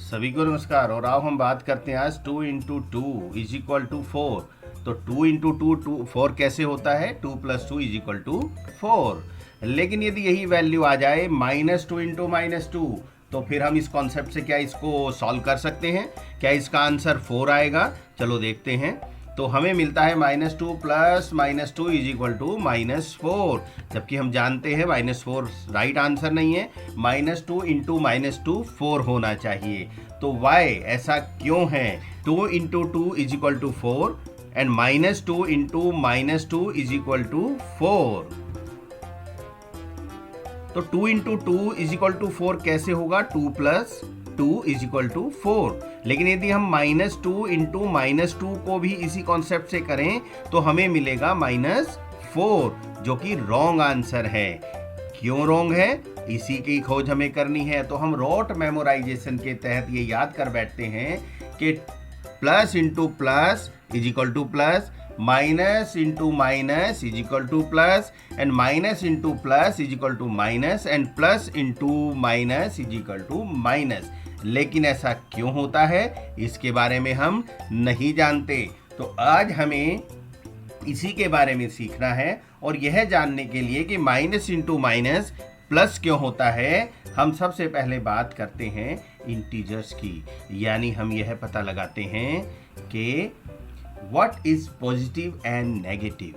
सभी को नमस्कार। और आओ हम बात करते हैं आज 2 into two is equal to 4। तो 2 इंटू टू 4 कैसे होता है? 2 प्लस 2 इज इक्वल टू 4। लेकिन यदि यही वैल्यू आ जाए -2 इंटू -2 तो फिर हम इस कॉन्सेप्ट से क्या इसको सॉल्व कर सकते हैं? क्या इसका आंसर 4 आएगा? चलो देखते हैं। तो हमें मिलता है -2 प्लस -2 इज इक्वल टू -4, जबकि हम जानते हैं -4 राइट आंसर नहीं है। -2 इंटू -2 4 होना चाहिए। तो वाई ऐसा क्यों है? 2 into two is equal to 4 and -2 into -2 is equal to 4। तो 2 into two is equal to 4 कैसे होगा? 2 प्लस 2 इज इक्वल टू 4। लेकिन यदि हम -2 इंटू -2 को भी इसी कॉन्सेप्ट से करें तो हमें मिलेगा -4, जो कि रॉन्ग आंसर है। क्यों रॉन्ग है? इसी की खोज हमें करनी है। तो हम रोट मेमोराइजेशन के तहत ये याद कर बैठते हैं कि plus into plus is equal to plus, minus into minus is equal to plus, and minus into plus is equal to minus, and plus into minus is equal to minus. लेकिन ऐसा क्यों होता है, इसके बारे में हम नहीं जानते। तो आज हमें इसी के बारे में सीखना है। और यह जानने के लिए कि माइनस इंटू माइनस प्लस क्यों होता है, हम सबसे पहले बात करते हैं इंटीजर्स की। यानी हम यह पता लगाते हैं कि what is positive and negative,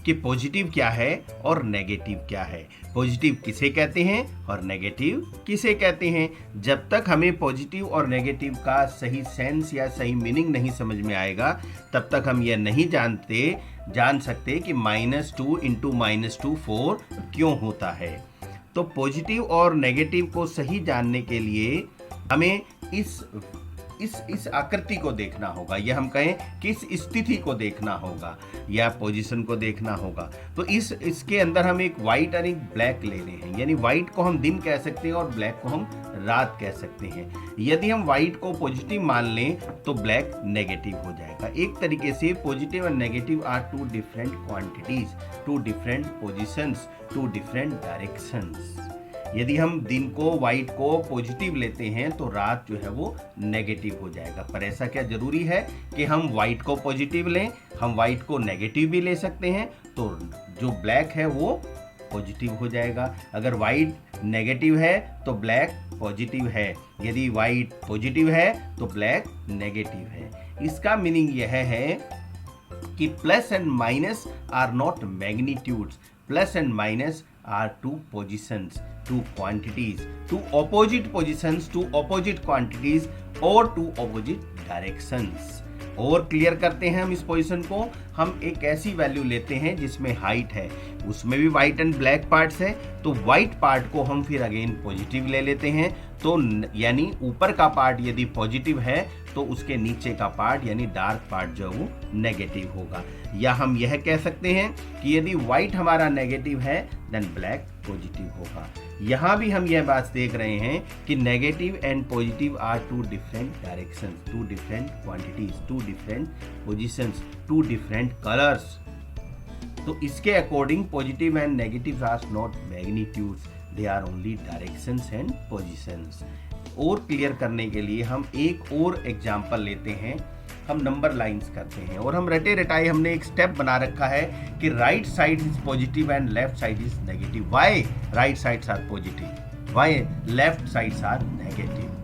कि पॉजिटिव क्या है और नेगेटिव क्या है। पॉजिटिव किसे कहते हैं और नेगेटिव किसे कहते हैं। जब तक हमें पॉजिटिव और नेगेटिव का सही सेंस या सही मीनिंग नहीं समझ में आएगा, तब तक हम यह नहीं जान सकते कि -2 इंटू -2 4 क्यों होता है। तो पॉजिटिव और नेगेटिव को सही जानने के लिए हमें इस आकृति को देखना होगा, या हम कहें किस स्थिति को देखना होगा, या पोजीशन को देखना होगा। तो इसके अंदर हम एक वाइट और एक ब्लैक ले रहे हैं। यानी वाइट को हम दिन कह सकते हैं और ब्लैक को हम रात कह सकते हैं। यदि हम वाइट को पॉजिटिव मान लें तो ब्लैक नेगेटिव हो जाएगा। एक तरीके से पॉजिटिव और negative are two different quantities, two different positions, two different directions. यदि हम दिन को वाइट को पॉजिटिव लेते हैं तो रात जो है वो नेगेटिव हो जाएगा। पर ऐसा क्या जरूरी है कि हम वाइट को पॉजिटिव लें? हम वाइट को नेगेटिव भी ले सकते हैं, तो जो ब्लैक है वो पॉजिटिव हो जाएगा। अगर वाइट नेगेटिव है तो ब्लैक पॉजिटिव है, यदि वाइट पॉजिटिव है तो ब्लैक नेगेटिव है। इसका मीनिंग यह है कि plus and minus are not magnitudes, plus and minus are two positions, two quantities, two opposite positions, two opposite quantities or two opposite directions। और क्लियर करते हैं हम इस पोजीशन को। हम एक ऐसी वैल्यू लेते हैं जिसमें हाइट है, उसमें भी व्हाइट एंड ब्लैक पार्ट्स है, तो व्हाइट पार्ट को हम फिर अगेन पॉजिटिव ले लेते हैं। तो यानी ऊपर का पार्ट यदि पॉजिटिव है तो उसके नीचे का पार्ट यानी डार्क पार्ट जो है वो नेगेटिव होगा। या हम यह कह सकते हैं कि यदि व्हाइट हमारा नेगेटिव है देन ब्लैक पॉजिटिव होगा। यहाँ भी हम यह बात देख रहे हैं कि negative and positive are two different directions, two different quantities, two different positions, two different colours. तो इसके according positive and negative are not magnitudes, they are only directions and positions. और क्लियर करने के लिए हम एक और एग्जांपल लेते हैं। हम नंबर लाइंस करते हैं और हम रटे रटाए हमने एक स्टेप बना रखा है कि right side is positive and left side is negative. Why right sides are positive, why left sides are negative.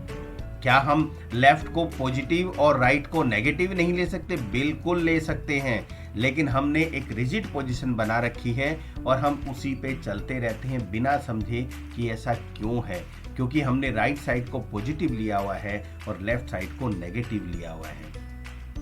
क्या हम लेफ्ट को पॉजिटिव और राइट को नेगेटिव नहीं ले सकते? बिल्कुल ले सकते हैं, लेकिन हमने एक रिजिड पोजीशन बना रखी है और हम उसी पे चलते रहते हैं बिना समझे कि ऐसा क्यों है। क्योंकि हमने राइट साइड को पॉजिटिव लिया हुआ है और लेफ्ट साइड को नेगेटिव लिया हुआ है।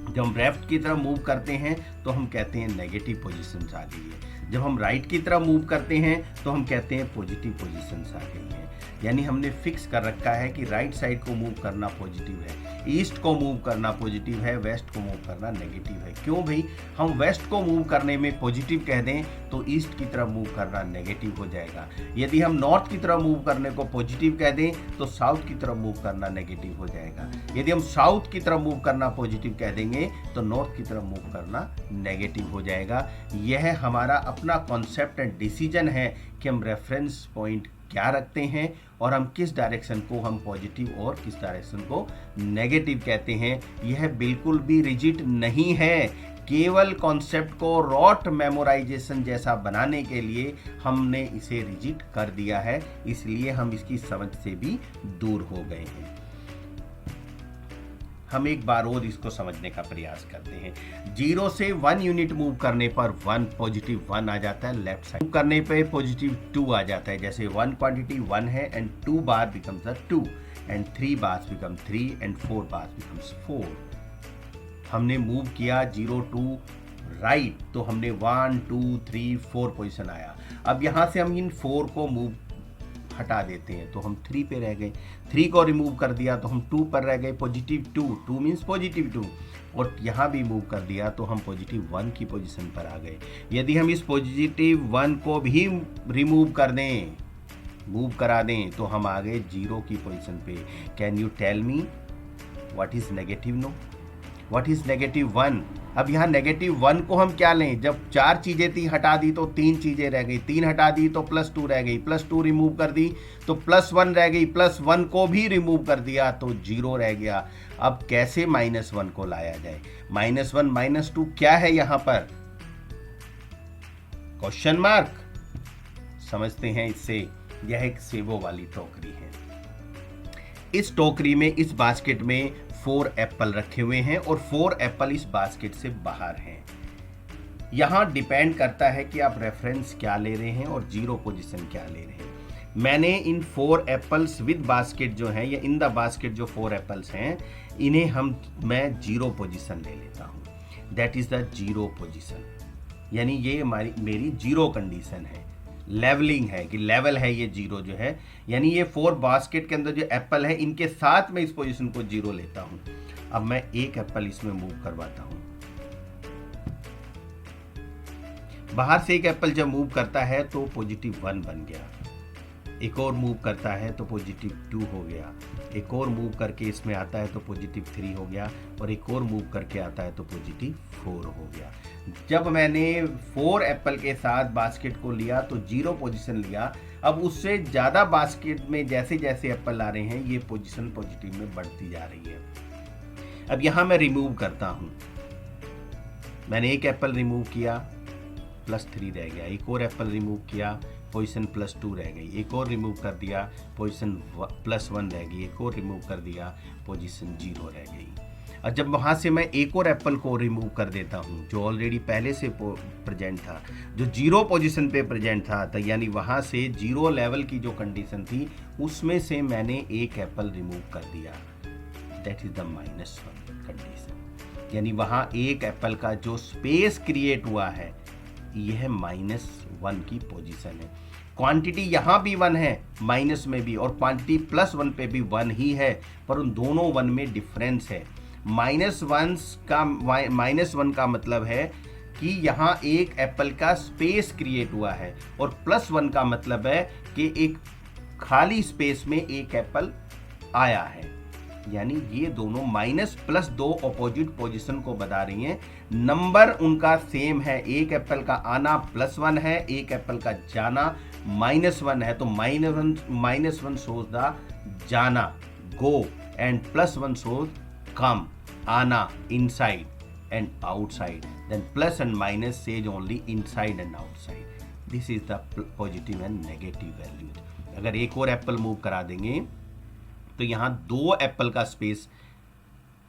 जब हम लेफ्ट की तरफ मूव करते हैं तो हम कहते हैं नेगेटिव पोजीशंस आ गई है, जब हम राइट की तरफ मूव करते हैं तो हम कहते हैं पॉजिटिव पोजीशंस आ गई हैं। यानी हमने फिक्स कर रखा है कि राइट साइड को मूव करना पॉजिटिव है, ईस्ट को मूव करना पॉजिटिव है, वेस्ट को मूव करना नेगेटिव है। क्यों भाई? हम वेस्ट को मूव करने में पॉजिटिव कह दें तो ईस्ट की तरफ मूव करना नेगेटिव हो जाएगा। यदि हम नॉर्थ की तरफ मूव करने को पॉजिटिव कह दें तो साउथ की तरफ मूव करना नेगेटिव हो जाएगा। यदि हम साउथ की तरफ मूव करना पॉजिटिव कह देंगे तो नॉर्थ की तरफ मूव करना नेगेटिव हो जाएगा। यह हमारा अपना कॉन्सेप्ट एंड डिसीजन है कि हम रेफरेंस पॉइंट क्या रखते हैं और हम किस डायरेक्शन को हम पॉजिटिव और किस डायरेक्शन को नेगेटिव कहते हैं, यह बिल्कुल भी रिजिड नहीं है। केवल कॉन्सेप्ट को रॉट मेमोराइजेशन जैसा बनाने के लिए हमने इसे रिजिड कर दिया है, इसलिए हम इसकी समझ से भी दूर हो गए हैं। हम एक बार और इसको समझने का प्रयास करते हैं। 0 से 1 यूनिट मूव करने पर 1 पॉजिटिव 1 आ जाता है, लेफ्ट साइड मूव करने पे पॉजिटिव 2 आ जाता है। जैसे 1 क्वांटिटी 1 है and 2 bar becomes a 2 and 3 bars become 3 and 4 bars becomes 4। हमने मूव किया 0 टू राइट, तो हमने 1 2 3 4 पोजिशन आया। अब यहाँ से हम इन 4 को मूव हटा देते हैं तो हम 3 पे रह गए। 3 को रिमूव कर दिया तो हम 2 पर रह गए, पॉजिटिव 2 मीन्स पॉजिटिव 2। और यहाँ भी मूव कर दिया तो हम पॉजिटिव 1 की पोजीशन पर आ गए। यदि हम इस पॉजिटिव 1 को भी रिमूव कर दें, मूव करा दें, तो हम आ गए 0 की पोजीशन पे। Can you tell me what is negative no, what is negative 1? अब यहाँ नेगेटिव 1 को हम क्या लें? जब 4 चीजें थी हटा दी तो 3 चीजें रह गई, 3 हटा दी तो +2 रह गई, +2 रिमूव कर दी तो +1 रह गई, +1 को भी रिमूव कर दिया तो 0 रह गया। अब कैसे -1 को लाया जाए? -1 -2 क्या है यहाँ पर? Question mark. समझते हैं इससे। यह एक सेबों वाली टोकरी है। इस टोकरी में, इस बास्केट में 4 एप्पल रखे हुए हैं और 4 एप्पल इस बास्केट से बाहर हैं। यहां डिपेंड करता है कि आप रेफरेंस क्या ले रहे हैं और 0 पोजीशन क्या ले रहे हैं। मैंने इन 4 एप्पल्स विद बास्केट जो है, या इन द बास्केट जो 4 एप्पल्स हैं, इन्हें मैं 0 पोजीशन ले लेता हूं। दैट इज द 0 पोजीशन, यानी ये मेरी 0 कंडीशन है। लेवलिंग है कि लेवल है ये 0 जो है, यानी ये 4 बास्केट के अंदर जो एप्पल है इनके साथ में इस पोजीशन को 0 लेता हूं। अब मैं एक एप्पल इसमें मूव करवाता हूं। बाहर से एक एप्पल जब मूव करता है तो पॉजिटिव 1 बन गया, एक और मूव करता है तो पॉजिटिव 2 हो गया, एक और मूव करके इसमें आता है तो पॉजिटिव 3 हो गया, और एक और मूव करके आता है तो पॉजिटिव 4 हो गया। जब मैंने 4 एप्पल के साथ बास्केट को लिया तो 0 पोजीशन लिया। अब उससे ज़्यादा बास्केट में जैसे जैसे एप्पल आ रहे हैं ये पोजीशन पॉजिटिव में बढ़ती जा रही है। अब यहाँ मैं रिमूव करता हूँ। मैंने एक एप्पल रिमूव किया, +3 रह गया, एक और एप्पल रिमूव किया, पोजीशन +2 रह गई, एक और रिमूव कर दिया, पोजीशन +1 रह गई, एक और रिमूव कर दिया, पोजीशन 0 रह गई। और जब वहाँ से मैं एक और एप्पल को रिमूव कर देता हूँ जो ऑलरेडी पहले से प्रेजेंट था, जो 0 पोजीशन पे प्रेजेंट था, तो यानी वहाँ से 0 लेवल की जो कंडीशन थी उसमें से मैंने एक एप्पल रिमूव कर दिया। दैट इज द -1 कंडीशन, यानी वहाँ एक एप्पल का जो स्पेस क्रिएट हुआ है यह -1 की पोजीशन है। क्वांटिटी यहाँ भी 1 है माइनस में भी, और क्वांटिटी +1 पे भी 1 ही है, पर उन दोनों 1 में डिफरेंस है। -1 का मतलब है कि यहाँ एक एप्पल का स्पेस क्रिएट हुआ है, और +1 का मतलब है कि एक खाली स्पेस में एक एप्पल आया है। यानी ये दोनों -+2 अपोजिट पोजीशन को बता रही हैं। नंबर उनका सेम है, एक एप्पल का आना +1 है, एक एप्पल का जाना -1 है। तो -1 shows द जाना गो, एंड +1 shows कम आना inside and outside. Then plus and minus says only inside and outside. This is the positive and negative values. अगर एक और एप्पल मूव करा देंगे तो यहाँ 2 एप्पल का स्पेस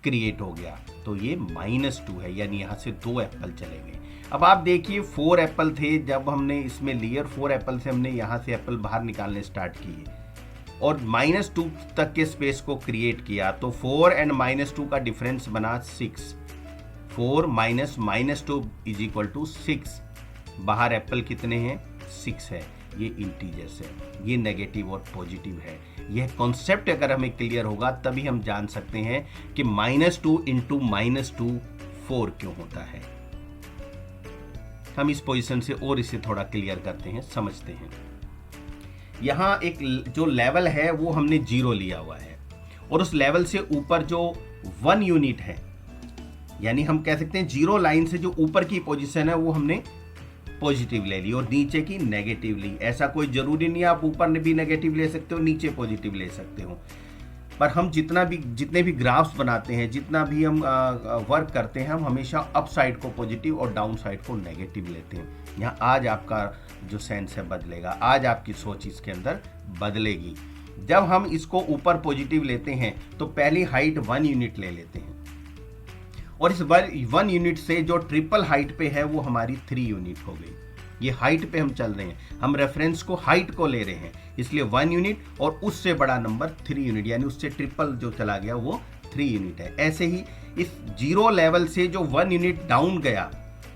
क्रिएट हो गया, तो ये -2 है, यानी यहाँ से 2 एप्पल चले गए। अब आप देखिए 4 एप्पल थे जब हमने इसमें लिए, 4 एप्पल से हमने यहाँ से एप्पल बाहर निकालने स्टार्ट किए और -2 तक के स्पेस को क्रिएट किया, तो 4 एंड -2 का डिफरेंस बना 6। 4 - -2 = 6। बाहर एप्पल कितने हैं? 6 है। ये इंटीजर्स है, ये नेगेटिव और पॉजिटिव है। यह कॉन्सेप्ट अगर हमें क्लियर होगा तभी हम जान सकते हैं कि -2 × -2 4 क्यों होता है। हम इस पोजीशन से और इसे थोड़ा क्लियर करते हैं, समझते हैं। यहाँ एक जो लेवल है वो हमने 0 लिया हुआ है, और उस लेवल से ऊपर जो 1 यूनिट है, यानी हम कह सकते हैं 0 लाइन से जो ऊपर की पोजीशन है वो हमने पॉजिटिव ले ली और नीचे की नेगेटिव ली। ऐसा कोई जरूरी नहीं है आप ऊपर भी नेगेटिव ले सकते हो, नीचे पॉजिटिव ले सकते हो। पर हम जितने भी ग्राफ्स बनाते हैं, जितना भी हम वर्क करते हैं, हम हमेशा अप साइड को पॉजिटिव और डाउन साइड को नेगेटिव लेते हैं। यहाँ आज आपका जो सेंस है बदलेगा, आज आपकी सोच इसके अंदर बदलेगी। जब हम इसको ऊपर पॉजिटिव लेते हैं तो पहली हाइट 1 यूनिट ले लेते हैं और इस 1 यूनिट से जो ट्रिपल हाइट पे है वो हमारी 3 यूनिट हो गई। ये हाइट पे हम चल रहे हैं, हम रेफरेंस को हाइट को ले रहे हैं, इसलिए 1 यूनिट और उससे बड़ा नंबर 3 यूनिट, यानी उससे ट्रिपल जो चला गया वो 3 यूनिट है। ऐसे ही इस 0 लेवल से जो 1 यूनिट डाउन गया,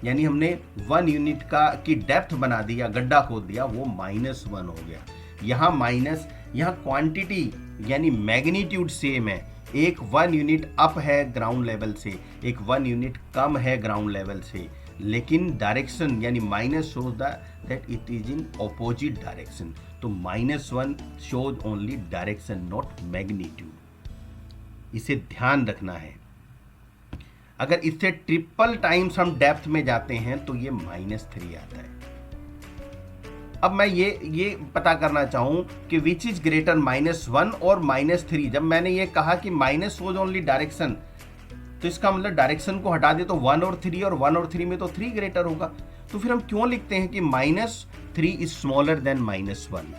यानी हमने 1 यूनिट की डेप्थ बना दी या गड्ढा खोद दिया, वो -1 हो गया। यहाँ माइनस, यहाँ क्वांटिटी यानी मैग्नीट्यूड सेम है। एक 1 यूनिट अप है ग्राउंड लेवल से, एक 1 यूनिट कम है ग्राउंड लेवल से, लेकिन डायरेक्शन यानी minus shows that it is in opposite direction. तो -1 shows only direction not magnitude. इसे ध्यान रखना है। अगर इससे ट्रिपल टाइम्स हम डेप्थ में जाते हैं तो ये -3 आता है। अब मैं ये पता करना चाहूं कि विच इज ग्रेटर -1 और -3। जब मैंने ये कहा कि माइनस शोज ओनली डायरेक्शन, तो इसका मतलब डायरेक्शन को हटा दे तो 1 और 3, और 1 और 3 में तो 3 ग्रेटर होगा। तो फिर हम क्यों लिखते हैं कि -3 इज स्मॉलर देन -1?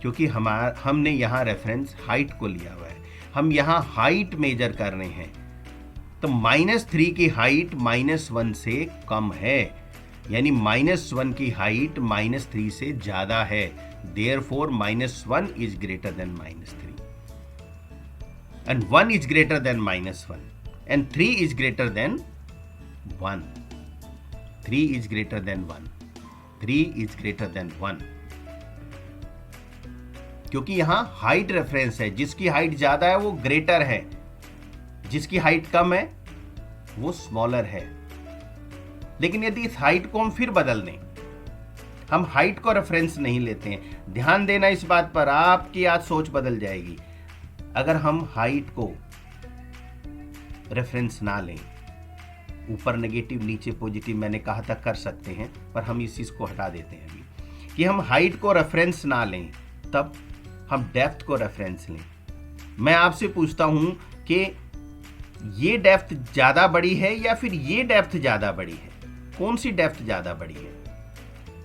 क्योंकि हमने यहाँ रेफरेंस हाइट को लिया हुआ है, हम यहाँ हाइट मेजर कर रहे हैं। तो -3 की हाइट -1 से कम है, यानी -1 की हाइट -3 से ज्यादा है। Therefore -1 is greater than -3 and 1 is greater than -1 and 3 is greater than 1. 3 is greater than 1. 3 is greater than 1. क्योंकि यहां हाइट रेफरेंस है, जिसकी हाइट ज्यादा है वो ग्रेटर है, जिसकी हाइट कम है वो स्मॉलर है। लेकिन यदि इस हाइट को हम फिर बदल दें, हम हाइट को रेफरेंस नहीं लेते हैं। ध्यान देना इस बात पर, आपकी आज सोच बदल जाएगी। अगर हम हाइट को रेफरेंस ना लें, ऊपर नेगेटिव नीचे पॉजिटिव मैंने कहा था कर सकते हैं, पर हम इस चीज को हटा देते हैं अभी कि हम हाइट को रेफरेंस ना लें, तब हम डेप्थ को रेफरेंस लें। मैं आपसे पूछता हूं कि ये डेप्थ ज्यादा बड़ी है या फिर ये डेप्थ ज्यादा बड़ी है? कौन सी डेप्थ ज्यादा बड़ी है?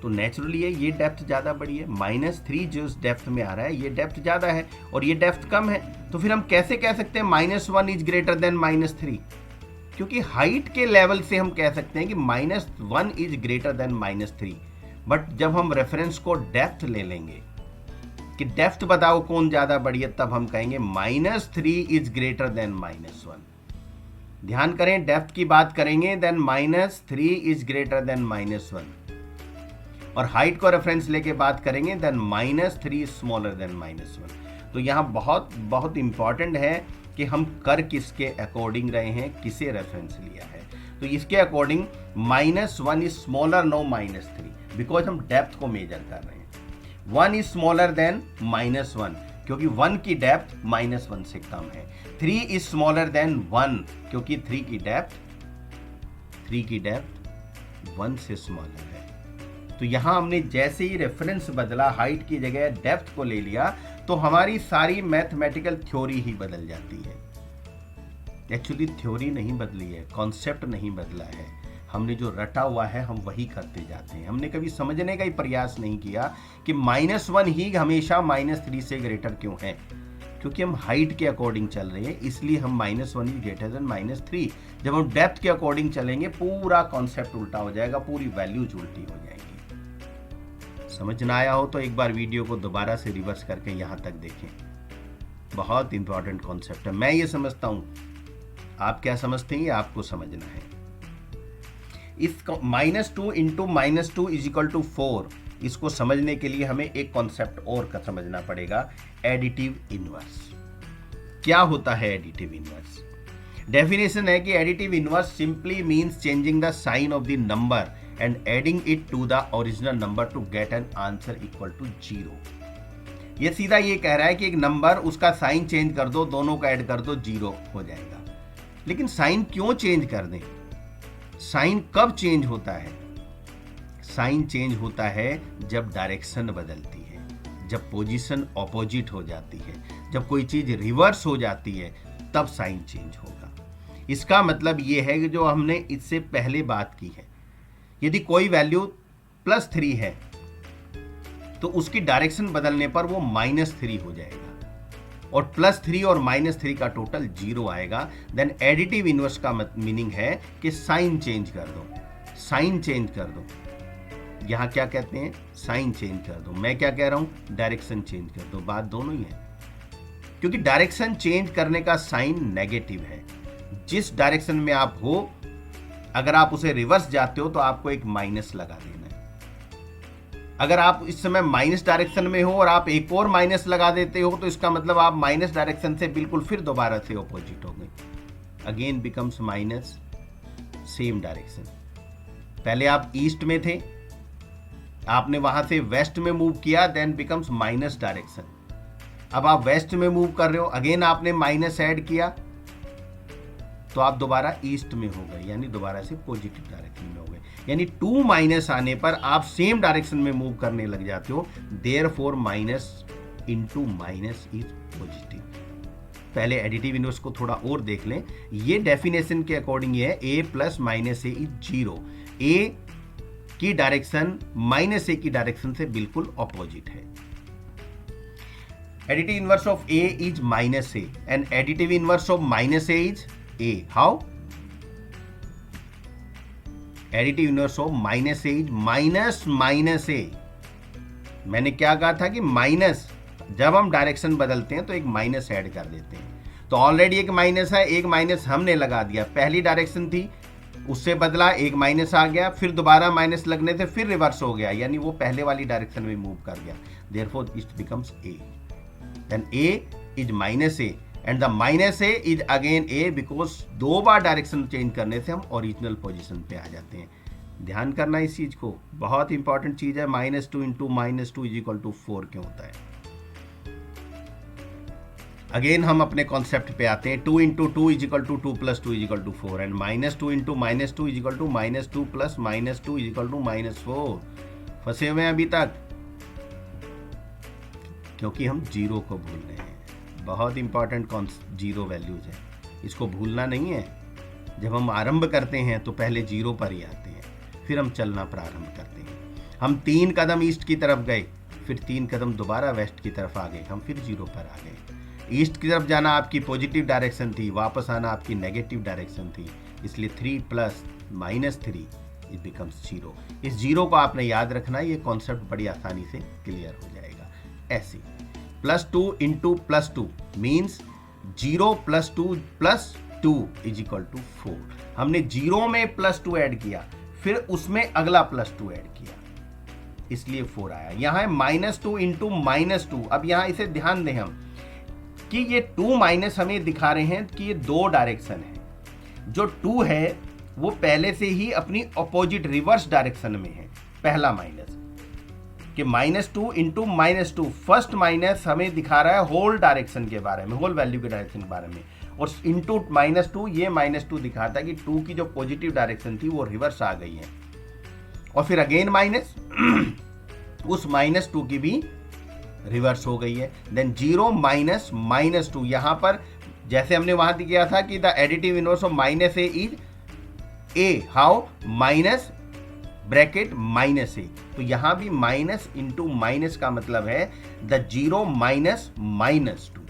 तो नेचुरली ये डेप्थ ज्यादा बड़ी है। -3 जो इस डेप्थ में आ रहा है ये डेप्थ ज्यादा है और ये डेप्थ कम है। तो फिर हम कैसे कह सकते हैं -1 इज ग्रेटर देन -3? क्योंकि हाइट के लेवल से हम कह सकते हैं कि -1 इज ग्रेटर देन -3, बट जब हम रेफरेंस को डेप्थ ले लेंगे कि डेप्थ बताओ कौन ज्यादा बड़ी है, तब हम कहेंगे -3 इज ग्रेटर देन -1। ध्यान करें, डेप्थ की बात करेंगे देन -3 इज ग्रेटर देन -1, और हाइट को रेफरेंस लेके बात करेंगे देन -3 स्मॉलर देन -1। तो यहाँ बहुत बहुत इंपॉर्टेंट है कि हम कर किसके अकॉर्डिंग रहे हैं, किसे रेफरेंस लिया है। तो इसके according -1 is smaller no -3, because हम डेप्थ को मेजर कर रहे हैं। 1 इज स्मॉलर देन -1 क्योंकि 1 की डेप्थ -1 से कम है। 3 इज स्मॉलर देन 1 क्योंकि 3 की डेप्थ 1 से स्मॉलर है। तो यहां हमने जैसे ही रेफरेंस बदला, हाइट की जगह डेप्थ को ले लिया, तो हमारी सारी मैथमेटिकल थ्योरी ही बदल जाती है। एक्चुअली थ्योरी नहीं बदली है, कॉन्सेप्ट नहीं बदला है, हमने जो रटा हुआ है हम वही करते जाते हैं। हमने कभी समझने का ही प्रयास नहीं किया कि -1 ही हमेशा -3 से ग्रेटर क्यों है। क्योंकि हम हाइट के अकॉर्डिंग चल रहे हैं, इसलिए हम -1 इज ग्रेटर देन -3। जब हम डेप्थ के अकॉर्डिंग चलेंगे पूरा कॉन्सेप्ट उल्टा हो जाएगा, पूरी वैल्यूज उल्टी हो जाएगी। समझ ना आया हो तो एक बार वीडियो को दोबारा से रिवर्स करके यहाँ तक देखें। बहुत इंपॉर्टेंट कॉन्सेप्ट है। मैं ये समझता हूँ, आप क्या समझते हैं ये आपको समझना है। इस -2 इंटू -2 इज इक्वल टू 4, इसको समझने के लिए हमें एक कॉन्सेप्ट और का समझना पड़ेगा, एडिटिव इनवर्स। क्या होता है एडिटिव इनवर्स? डेफिनेशन है कि additive inverse simply means changing the sign of the number and adding it to the original number to get an answer equal to 0। ये सीधा ये कह रहा है कि एक नंबर, उसका साइन चेंज कर दो, दोनों का ऐड कर दो, 0 हो जाएगा। लेकिन साइन क्यों चेंज कर दें? साइन कब चेंज होता है? साइन चेंज होता है जब डायरेक्शन बदलती है, जब पोजीशन ऑपोजिट हो जाती है, जब कोई चीज रिवर्स हो जाती है, तब साइन चेंज होगा। इसका मतलब ये है कि जो हमने इससे पहले बात की है, यदि कोई वैल्यू +3 है तो उसकी डायरेक्शन बदलने पर वो -3 हो जाएगा और +3 और -3 का टोटल 0 आएगा। देन एडिटिव इनवर्स का मीनिंग है कि साइन चेंज कर दो, साइन चेंज कर दो। यहां क्या कहते हैं? साइन चेंज कर दो। मैं क्या कह रहा हूं? डायरेक्शन चेंज कर दो। बात दोनों ही है, क्योंकि डायरेक्शन चेंज करने का साइन नेगेटिव है। जिस डायरेक्शन में आप हो, अगर आप उसे रिवर्स जाते हो तो आपको एक माइनस लगा देना है। अगर आप इस समय माइनस डायरेक्शन में हो और आप एक और माइनस लगा देते हो तो इसका मतलब आप माइनस डायरेक्शन से बिल्कुल फिर दोबारा से ऑपोजिट हो गए। Again becomes minus, same direction. पहले आप ईस्ट में थे, आपने वहां से वेस्ट में मूव किया, देन बिकम्स माइनस डायरेक्शन। अब आप वेस्ट में मूव कर रहे हो, अगेन आपने माइनस ऐड किया तो आप दोबारा ईस्ट में हो गए, यानी दोबारा से पॉजिटिव डायरेक्शन में हो गए। यानी 2 माइनस आने पर आप सेम डायरेक्शन में मूव करने लग जाते हो। Therefore minus into minus is positive. पहले एडिटिव इनवर्स को थोड़ा और देख लें। ये डेफिनेशन के अकॉर्डिंग ये है a + -a इज 0। a की डायरेक्शन -a की डायरेक्शन से बिल्कुल ऑपोजिट है। Additive inverse of a is -a and additive inverse of -a is a. How? Additive inverse of -a is -a। मैंने क्या कहा था कि माइनस, जब हम डायरेक्शन बदलते हैं तो एक माइनस ऐड कर देते हैं। तो ऑलरेडी एक माइनस है, एक माइनस हमने लगा दिया। पहली डायरेक्शन थी, उससे बदला, एक माइनस आ गया, फिर दोबारा माइनस लगने से फिर रिवर्स हो गया, यानी वो पहले वाली डायरेक्शन में मूव कर गया। Therefore it becomes a. Then a is -a and the -a is again a, because 2 बार डायरेक्शन चेंज करने से हम ओरिजिनल पोजीशन पे आ जाते हैं। ध्यान करना इस चीज को, बहुत इंपॉर्टेंट चीज है। -2 इंटू -2 इज इक्वल टू 4 क्यों होता है? अगेन हम अपने कॉन्सेप्ट पे आते हैं। 2 into 2 is equal to 2 + 2 is equal to 4 and -2 into -2 is equal to -2 + -2 is equal to -4। फंसे हुए हैं अभी तक? क्योंकि हम जीरो को भूल रहे हैं। बहुत इंपॉर्टेंट जीरो वैल्यूज है, इसको भूलना नहीं है। जब हम आरंभ करते हैं तो पहले जीरो पर ही आते हैं, फिर हम चलना प्रारंभ करते हैं। हम 3 कदम ईस्ट की तरफ गए, फिर 3 कदम दोबारा वेस्ट की तरफ आ गए, हम फिर जीरो पर आ गए। ईस्ट की तरफ जाना आपकी पॉजिटिव डायरेक्शन थी, वापस आना आपकी नेगेटिव डायरेक्शन थी। इसलिए 3 + -3 इट बिकम्स 0। इस जीरो को आपने याद रखना, ये कॉन्सेप्ट बड़ी आसानी से क्लियर हो जाएगा। ऐसे +2 into +2 means 0 + 2 + 2 is equal to 4। हमने 0 में +2 ऐड किया, फिर उसमें अगला +2 ऐड किया, इसलिए 4 आया। यहां है -2 इंटू -2। अब यहां इसे ध्यान दें हम कि ये 2 माइनस हमें दिखा रहे हैं कि ये 2 डायरेक्शन है। जो 2 है वो पहले से ही अपनी ऑपोजिट रिवर्स डायरेक्शन में है। पहला माइनस कि -2 इंटू -2, फर्स्ट माइनस हमें दिखा रहा है होल डायरेक्शन के बारे में, होल वैल्यू के डायरेक्शन के बारे में, और इंटू -2 ये -2 दिखाता है कि 2 की जो पॉजिटिव डायरेक्शन थी वो रिवर्स आ गई है। और फिर अगेन माइनस उस -2 की भी रिवर्स हो गई है। देन 0 - -2, यहां पर जैसे हमने वहां दिया था कि the additive inverse of -a is a। How? Minus bracket -a। तो यहां भी माइनस इंटू माइनस का मतलब है द 0 - -2,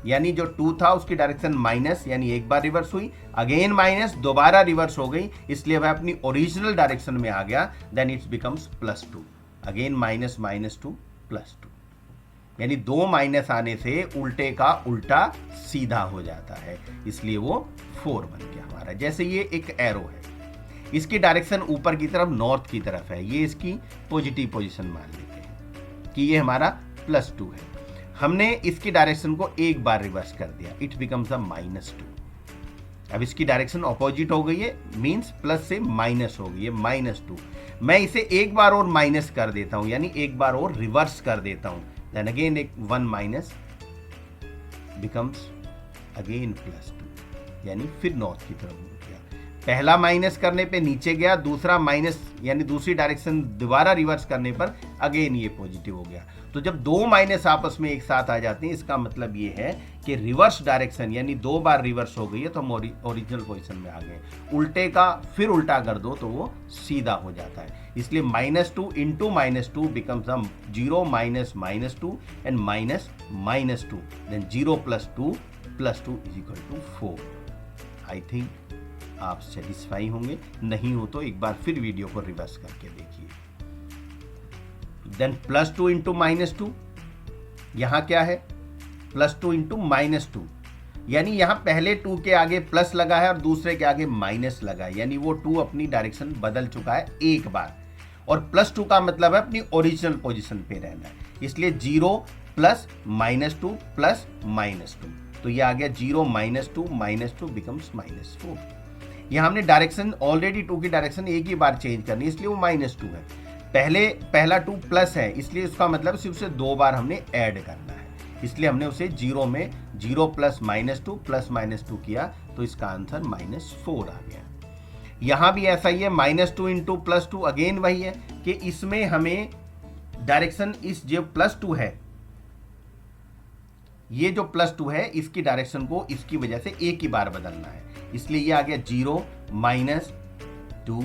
यानी जो 2 था उसकी डायरेक्शन माइनस, यानी एक बार रिवर्स हुई, अगेन माइनस, दोबारा रिवर्स हो गई, इसलिए वह अपनी ओरिजिनल डायरेक्शन में आ गया। देन इट्स बिकम्स +2, अगेन -2 +2, यानी 2 माइनस आने से उल्टे का उल्टा सीधा हो जाता है, इसलिए वो 4 बन गया हमारा। जैसे ये एक एरो है, इसकी डायरेक्शन ऊपर की तरफ नॉर्थ की तरफ है, ये इसकी पॉजिटिव पोजीशन मान लेते हैं कि ये हमारा +2 है। हमने इसकी डायरेक्शन को एक बार रिवर्स कर दिया, इट बिकम्स अ -2। अब इसकी डायरेक्शन ऑपोजिट हो गई है, मींस प्लस से माइनस हो गई है, -2। मैं इसे एक बार और माइनस कर देता हूं, यानी एक बार और रिवर्स कर देता हूं, देन अगेन एक 1 माइनस बिकम्स अगेन +2, यानी फिर नॉर्थ की तरफ हो गया। पहला माइनस करने पे नीचे गया, दूसरा माइनस यानी दूसरी डायरेक्शन दोबारा रिवर्स करने पर अगेन ये पॉजिटिव हो गया। तो जब दो माइनस आपस में एक साथ आ जाते हैं, इसका मतलब ये है कि रिवर्स डायरेक्शन यानी दो बार रिवर्स हो गई है तो हम ओरिजिनल पोजीशन में आ गए। उल्टे का फिर उल्टा कर दो तो वो सीधा हो जाता है। इसलिए -2 into -2 becomes the 0 minus -2 and minus -2, then 0 + 2 + 2 = 4। I think आप सेटिस्फाई होंगे, नहीं हो तो एक बार फिर वीडियो को रिवर्स करके देखिए। देन +2 इंटू -2, यहां क्या है +2 इंटू -2, यानी यहां पहले 2 के आगे प्लस लगा है और दूसरे के आगे माइनस लगा है, यानी वो 2 अपनी डायरेक्शन बदल चुका है एक बार। और +2 का मतलब है अपनी ओरिजिनल पोजीशन पे रहना है, इसलिए 0 + -2 + -2, तो ये आ गया 0 - 2 बिकम्स -4। यहाँ हमने डायरेक्शन ऑलरेडी 2 की डायरेक्शन एक ही बार चेंज करनी है, इसलिए वो -2 है। पहला 2 प्लस है, इसलिए उसका मतलब सिर्फ उसे 2 बार हमने ऐड करना है, इसलिए हमने उसे 0 में 0 + -2 + -2 किया, तो इसका आंसर -4 आ गया। यहाँ भी ऐसा ही है, -2 इंटू +2, अगेन वही है कि इसमें हमें डायरेक्शन इस जो +2 है, ये जो +2 है इसकी डायरेक्शन को इसकी वजह से एक ही बार बदलना है, इसलिए ये आ गया 0 - 2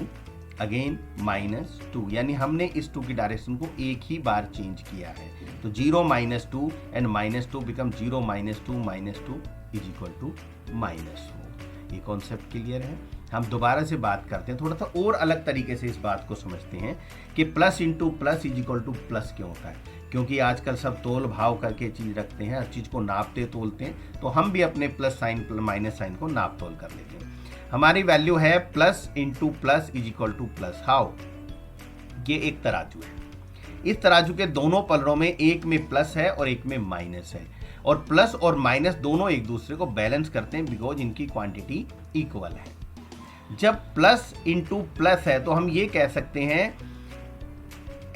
अगेन -2, यानी हमने इस 2 की डायरेक्शन को एक ही बार चेंज किया है। तो 0 - 2 एंड -2 बिकम 0 - 2 -2 = -4। ये कॉन्सेप्ट क्लियर है। हम दोबारा से बात करते हैं, थोड़ा सा और अलग तरीके से इस बात को समझते हैं कि प्लस इंटू प्लस = क्यों होता है, क्योंकि आजकल सब तोल भाव करके चीज़ रखते हैं, हर चीज़ को नापते तोलते हैं, तो हम भी अपने प्लस साइन माइनस साइन को नाप तोल कर लेते हैं। हमारी वैल्यू है प्लस इंटू प्लस = हाउ, ये एक तराजू है, इस तराजू के दोनों पलड़ों में एक में प्लस है और एक में माइनस है, और प्लस और माइनस दोनों एक दूसरे को बैलेंस करते हैं बिकॉज इनकी क्वांटिटी इक्वल है। जब प्लस इंटू प्लस है तो हम ये कह सकते हैं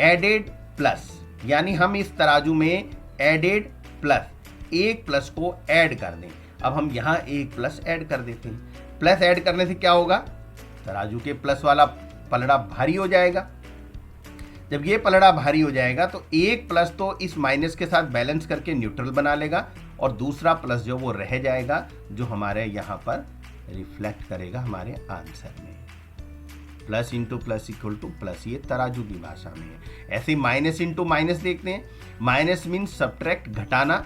एडेड प्लस, यानी हम इस तराजू में एडेड प्लस, एक प्लस को ऐड कर दें। अब हम यहाँ एक प्लस ऐड कर देते हैं, प्लस ऐड करने से क्या होगा, तराजू के प्लस वाला पलड़ा भारी हो जाएगा। जब ये पलड़ा भारी हो जाएगा तो एक प्लस तो इस माइनस के साथ बैलेंस करके न्यूट्रल बना लेगा, और दूसरा प्लस जो वो रह जाएगा, जो हमारे यहाँ पर रिफ्लेक्ट करेगा हमारे आंसर में। प्लस इंटू प्लस = ये तराजू की भाषा में है। ऐसे ही माइनस इंटू माइनस देखते हैं, माइनस मीन्स सब्ट्रैक्ट, घटाना,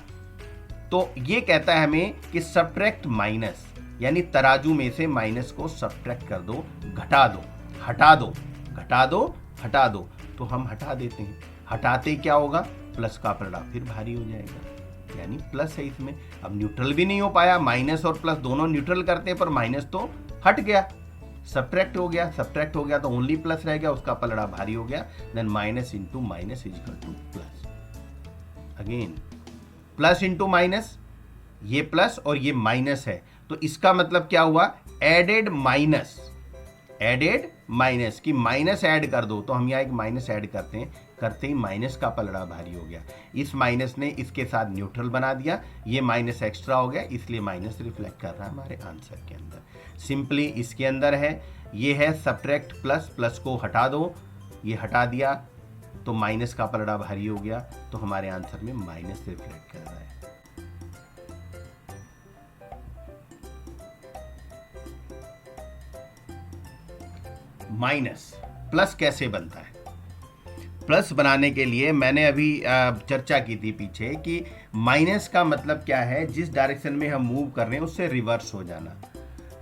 तो ये कहता है हमें कि सब्ट्रैक्ट माइनस, यानी तराजू में से माइनस को सब्ट्रैक्ट कर दो, घटा दो, हटा दो, घटा दो, हटा दो, तो हम हटा देते हैं। हटाते क्या होगा, प्लस का पलड़ा फिर भारी हो जाएगा, यानी प्लस है इसमें। अब न्यूट्रल भी नहीं हो पाया, माइनस और प्लस दोनों न्यूट्रल करते हैं, पर माइनस तो हट गया, सब्ट्रैक्ट हो गया तो ओनली प्लस रह गया, उसका पलड़ा भारी हो गया। Then minus into minus = plus. Again plus into minus, ये प्लस और ये माइनस है, तो इसका मतलब क्या हुआ, एडेड माइनस, एडेड माइनस की माइनस ऐड कर दो, तो हम यहाँ एक माइनस ऐड करते हैं, करते ही माइनस का पलड़ा भारी हो गया, इस माइनस ने इसके साथ न्यूट्रल बना दिया, ये माइनस एक्स्ट्रा हो गया, इसलिए माइनस रिफ्लेक्ट कर रहा है हमारे आंसर के अंदर। सिंपली इसके अंदर है, ये है सब्ट्रैक्ट प्लस, प्लस को हटा दो, ये हटा दिया तो माइनस का पलड़ा भारी हो गया, तो हमारे आंसर में माइनस रिफ्लेक्ट कर रहा है। माइनस प्लस कैसे बनता है, प्लस बनाने के लिए मैंने अभी चर्चा की थी पीछे कि माइनस का मतलब क्या है, जिस डायरेक्शन में हम मूव कर रहे हैं उससे रिवर्स हो जाना।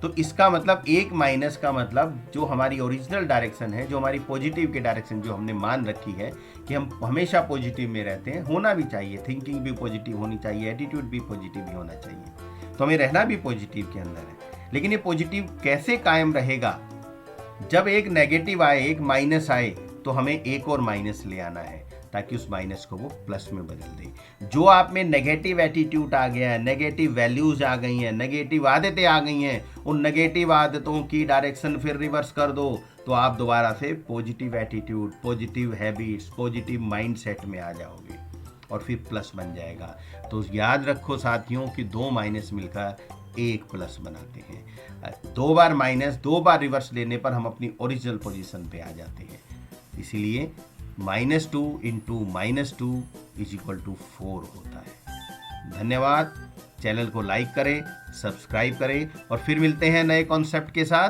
तो इसका मतलब एक माइनस का मतलब जो हमारी ओरिजिनल डायरेक्शन है, जो हमारी पॉजिटिव की डायरेक्शन जो हमने मान रखी है कि हम हमेशा पॉजिटिव में रहते हैं, होना भी चाहिए, थिंकिंग भी पॉजिटिव होनी चाहिए, एटीट्यूड भी पॉजिटिव ही होना चाहिए, तो हमें रहना भी पॉजिटिव के अंदर है। लेकिन ये पॉजिटिव कैसे कायम रहेगा, जब एक नेगेटिव आए, एक माइनस आए, तो हमें एक और माइनस ले आना है ताकि उस माइनस को वो प्लस में बदल दे। जो आप में नेगेटिव एटीट्यूड आ गया है, नेगेटिव वैल्यूज आ गई हैं, नेगेटिव आदतें आ गई हैं, उन नेगेटिव आदतों की डायरेक्शन फिर रिवर्स कर दो, तो आप दोबारा से positive attitude, positive habits, positive mindset में आ जाओगे और फिर प्लस बन जाएगा। तो याद रखो साथियों कि दो माइनस मिलकर एक प्लस बनाते हैं। 2 बार माइनस, 2 बार रिवर्स लेने पर हम अपनी ओरिजिनल पोजीशन पे आ जाते हैं। इसीलिए -2 इंटू -2 इज इक्वल टू 4 होता है। धन्यवाद। चैनल को लाइक करें, सब्सक्राइब करें और फिर मिलते हैं नए कॉन्सेप्ट के साथ।